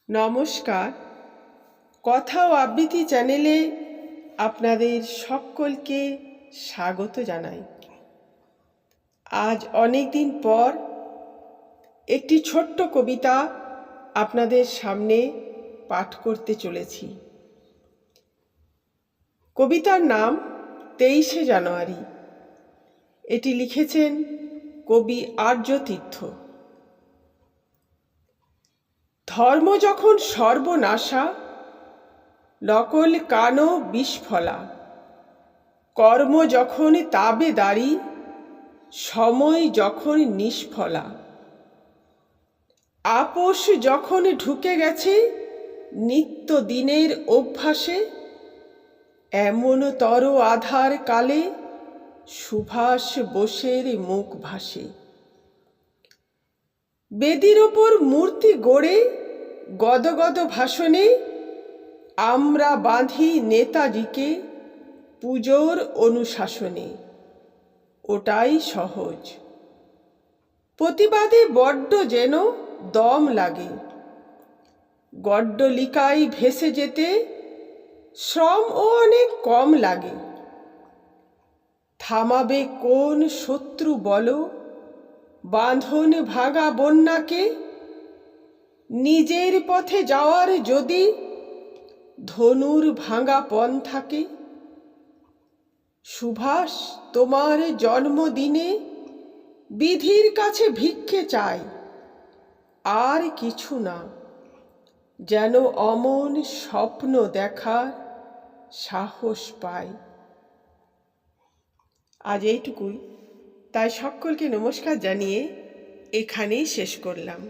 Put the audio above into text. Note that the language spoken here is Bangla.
নমস্কার। কথা ও আবৃত্তি চ্যানেলে আপনাদের সকলকে স্বাগত জানাই। আজ অনেক দিন পর একটি ছোট্ট কবিতা আপনাদের সামনে পাঠ করতে চলেছি। কবিতার নাম 23শে জানুয়ারি। এটি লিখেছেন কবি আর্যতীর্থ। ধর্ম যখন সর্বনাশা, নকল কানো বিস্ফলা, কর্ম যখন তাবেদারি, সময় যখন নিষ্ফলা, আপোষ যখন ঢুকে গেছে নিত্য দিনের অভ্যাসে, এমনতর আধার কালে সুভাষ বোসের মুখ ভাসে। বেদির ওপর মূর্তি গড়ে গদগদ ভাষণে আমরা বাঁধি নেতাজিকে পুজোর অনুশাসনে। ওটাই সহজ, প্রতিবাদে বড্ড যেন দম লাগে, গড্ডলিকায় ভেসে যেতে শ্রমও অনেক কম লাগে। থামাবে কোন শত্রু বলো বাঁধন ভাঙা বন্যাকে? নিজের পথে যাওয়ার যদি ধনুর ভাঙা পন্থাকে। সুভাষ তোমার জন্মদিনে বিধির কাছে ভিক্ষে চাই, আর কিছু না, যেন অমন স্বপ্ন দেখার সাহস পাই। আজ এইটুকুই, তাই সকলকে নমস্কার জানিয়ে এখানেই শেষ করলাম।